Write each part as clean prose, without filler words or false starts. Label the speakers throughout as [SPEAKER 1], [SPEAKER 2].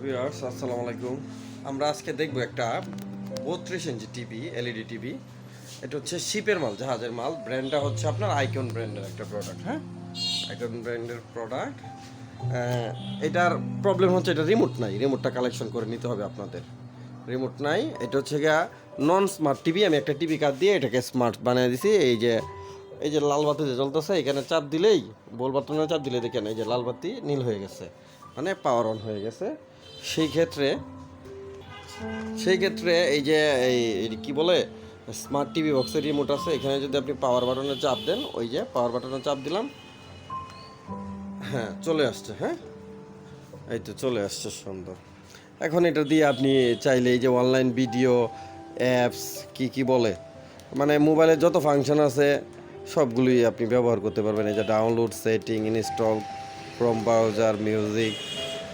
[SPEAKER 1] Viewers আসসালামু আলাইকুম। আমরা আজকে দেখব একটা 32 ইঞ্চি টিভি, এলইডি টিভি। এটা হচ্ছে শিপের মাল, জাহাজের মাল। ব্র্যান্ডটা হচ্ছে আপনার আইকন ব্র্যান্ডের একটা প্রোডাক্ট। হ্যাঁ, আইকন ব্র্যান্ডের প্রোডাক্ট। এটার প্রবলেম হচ্ছে এটা রিমোট নাই, রিমোটটা কালেকশন করে নিতে হবে আপনাদের। রিমোট নাই, এটা হচ্ছে গিয়া নন স্মার্ট টিভি। আমি একটা টিভি কার্ড দিয়ে এটাকে স্মার্ট বানিয়ে দিছি। এই যে লাল বাতি যে জ্বলতেছে, এখানে চাপ দিলেই, বল বাটনে চাপ দিলে দেখেন এই যে লাল বাতি নীল হয়ে গেছে, মানে পাওয়ার অন হয়ে গেছে। সেই ক্ষেত্রে এই যে এই কি বলে স্মার্ট টিভি বক্সের রিমোট আছে, এখানে যদি আপনি পাওয়ার বাটনে চাপ দেন, ওই যে পাওয়ার বাটনে চাপ দিলাম, হ্যাঁ চলে আসছে। হ্যাঁ, এই তো চলে আসছে, সুন্দর। এখন এটা দিয়ে আপনি চাইলে এই যে অনলাইন ভিডিও অ্যাপস কি বলে, মানে মোবাইলে যত ফাংশন আছে সবগুলোই আপনি ব্যবহার করতে পারবেন। এই যে download, setting, install, Chrome browser, music,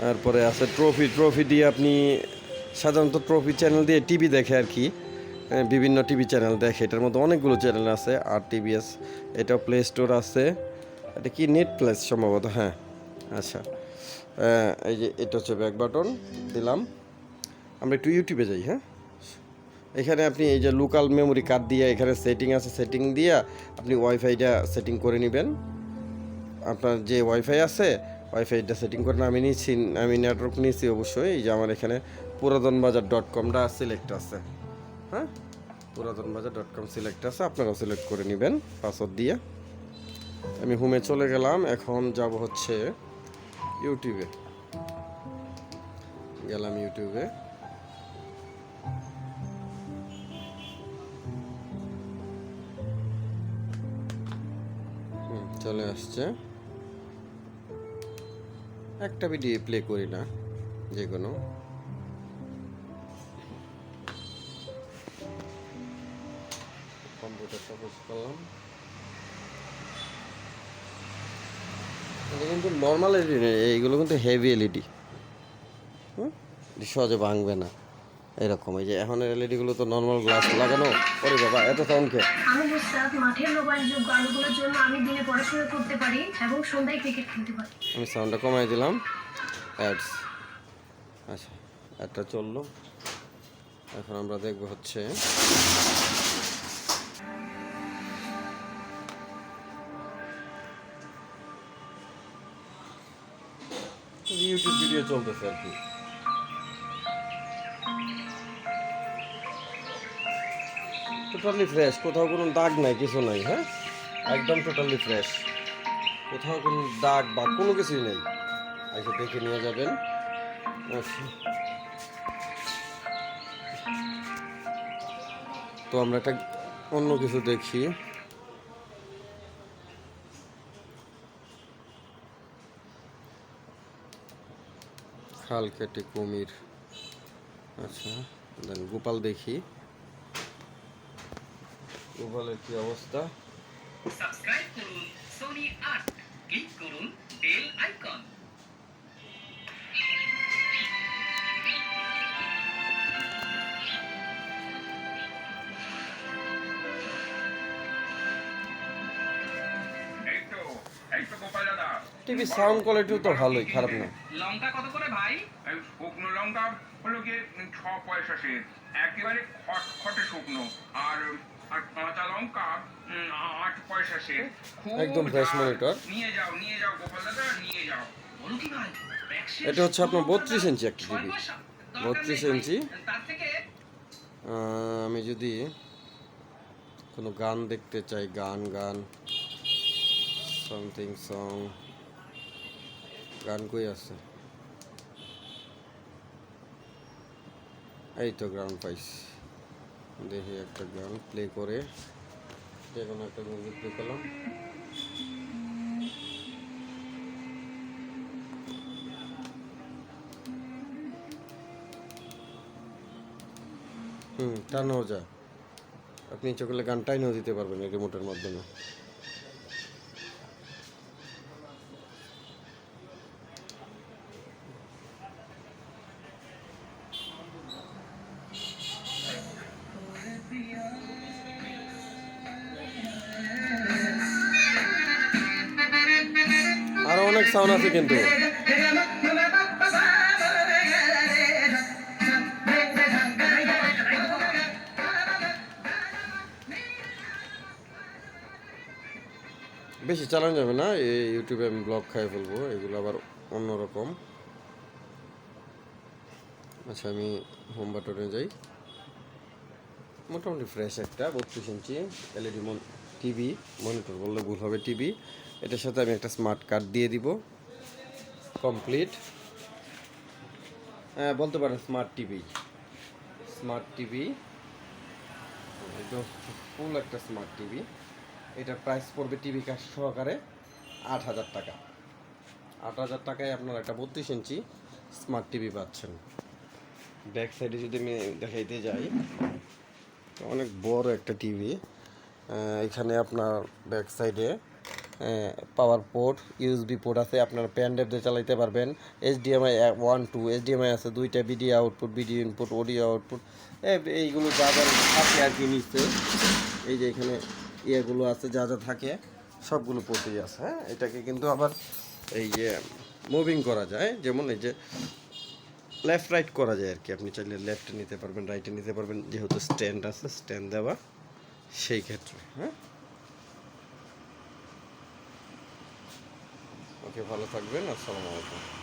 [SPEAKER 1] তারপরে আছে ট্রফি দিয়ে আপনি সাধারণত ট্রফি চ্যানেল দিয়ে টিভি দেখে আর কি, বিভিন্ন টিভি চ্যানেল দেখে। এটার মধ্যে অনেকগুলো চ্যানেল আছে। আর টিভিএস, এটা প্লে স্টোর আছে। এটা কি নেট প্লেস সম্ভবত, হ্যাঁ। আচ্ছা, এই যে এটা হচ্ছে ব্যাক বাটন দিলাম। আমরা একটু ইউটিউবে যাই। হ্যাঁ, এখানে আপনি এই যে লোকাল মেমোরি কার্ড দিয়ে এখানে সেটিং আছে, সেটিং দিয়ে আপনি ওয়াইফাইটা সেটিং করে নেবেন। আপনার যে ওয়াইফাই আছে ওয়াইফাইটা সেটিং করে আমি নেটওয়ার্ক নিয়েছি অবশ্যই। এই যে আমার এখানে পুরাতনবাজার.com সিলেক্ট আছে। হ্যাঁ, পুরাতনবাজার.com সিলেক্ট আছে, আপনারাও সিলেক্ট করে নেবেন পাসওয়ার্ড দিয়ে। আমি হোমে চলে গেলাম, এখন যাব হচ্ছে ইউটিউবে। গেলাম ইউটিউবে। চলে আসছে। একটা ভিডিও প্লে করি না, যে কোনো। কম্পিউটারটা পোস্ট করলাম। এটা কিন্তু নর্মাল এলইডি নেই, এইগুলো কিন্তু হেভি এলইডি। সহজে ভাঙবে না এরকম। এই যে এখন এলইডিগুলো তো নর্মাল গ্লাস লাগানো। ওরে বাবা, এত সাউন্ড কে!
[SPEAKER 2] আমি নুসরাত, মাঠের নবায়নযোগ্য আলোগুলোর জন্য আমি দিনে পড়াশোনা করতে পারি এবং সন্ধ্যায় ক্রিকেট খেলতে পারি।
[SPEAKER 1] আমি সাউন্ডটা কমাই দিলাম। অ্যাডস, আচ্ছা একটা চললো। এখন আমরা দেখবো হচ্ছে ইউটিউব ভিডিও চলতেছে আর কি। টোটালি ফ্রেশ, কোথাও কোনো দাগ নাই, কিছু নাই। হ্যাঁ, একদম টোটালি ফ্রেশ, কোথাও কোনো দাগ বা কোনো কিছুই নেই। এসে দেখে নিয়ে যাবেন। আচ্ছা, তো আমরা একটা অন্য কিছু দেখি। খাল কেটে কুমির। আচ্ছা, দেন গোপাল দেখি, গোপালের কি অবস্থা।
[SPEAKER 3] সাবস্ক্রাইব করুন সোনি 8, ক্লিক করুন বেল আইকন।
[SPEAKER 4] এই তো গোপাল দাদা,
[SPEAKER 1] টিভি সাউন্ড কোয়ালিটিও তো ভালোই, খারাপ না।
[SPEAKER 3] লঙ্কা কত করে ভাই?
[SPEAKER 4] এই শুকনো লঙ্কা হলো গিয়ে 6 পয়সা সের, একেবারে খটখটে শুকনো। আর আর কাঁচা লঙ্কা 8 পয়সা সের। খুব
[SPEAKER 1] একদম ফ্রেশ
[SPEAKER 4] ঝাল।
[SPEAKER 1] মনিটর।
[SPEAKER 4] নিয়ে যাও গোপাল দাদা, নিয়ে যাও।
[SPEAKER 3] বলো কি ভাই, ভ্যাকসিন
[SPEAKER 1] এটা হচ্ছে আপনার 32 ইঞ্চি একটা
[SPEAKER 3] 6
[SPEAKER 1] টিভি।
[SPEAKER 3] পয়সা? দরকার
[SPEAKER 1] 32
[SPEAKER 3] নেই ভাই,
[SPEAKER 1] ইঞ্চি।
[SPEAKER 3] তার থেকে
[SPEAKER 1] আমি যদি কোনো গান দেখতে চাই, গান সামথিং সং, গান কই আছে? এই তো গান পাইছি। দেখি একটা গান প্লে করে, যে কোনো একটা মিউজিক প্লে করলাম। টানাও যায়, আপনি ইচ্ছে করলে গান টাইনাও দিতে পারবেন এই রিমোটের মাধ্যমে। আরো অনেক সাউন্ড আছে কিন্তু। বেশি চালানো যাবে না, এই ইউটিউবে আমি ব্লগ খাই ফেলবো, এগুলো আবার অন্যরকম। আচ্ছা আমি হোম বাটনে যাই। মোটামুটি ফ্রেশ একটা 32 ইঞ্চি এলইডি টিভি, মনিটর বললে ভুল হবে, টিভি। এটার সাথে আমি একটা স্মার্ট কার্ড দিয়ে দিব, কমপ্লিট। হ্যাঁ বলতে পারেন স্মার্ট টিভি, স্মার্ট টিভি একদম ফুল একটা স্মার্ট টিভি। এটার প্রাইস পড়বে টিভি কার্ড সহকারে 8,000 টাকা। 8,000 টাকায় আপনার একটা 32 ইঞ্চি স্মার্ট টিভি পাচ্ছেন। ব্যাক সাইডে যদি আমি দেখাইতে যাই, অনেক বড় একটা টিভি। এখানে আপনার ব্যাক সাইডে পাওয়ার পোর্ট, ইউএসবি পোর্ট আছে, আপনার প্যান ড্রাইভ দিয়ে চালাইতে পারবেন। HDMI 1, 2 HDMI আছে, 2টা video output, video input, audio output, এইগুলো যা যা থাকে আর কি নিচ্ছে। এই যে এখানে ইয়েগুলো আছে, যা যা থাকে সবগুলো পোর্টই আছে। হ্যাঁ, এটাকে কিন্তু আবার এই যে মুভিং করা যায়, যেমন এই যে লেফট রাইট করা যায় আর কি। আপনি চাইলে লেফটে নিতে পারবেন, রাইটে নিতে পারবেন, যেহেতু স্ট্যান্ড আছে, স্ট্যান্ড দেওয়া সেই ক্ষেত্রে। হ্যাঁ, ওকে, ভালো থাকবেন, আসসালামু আলাইকুম।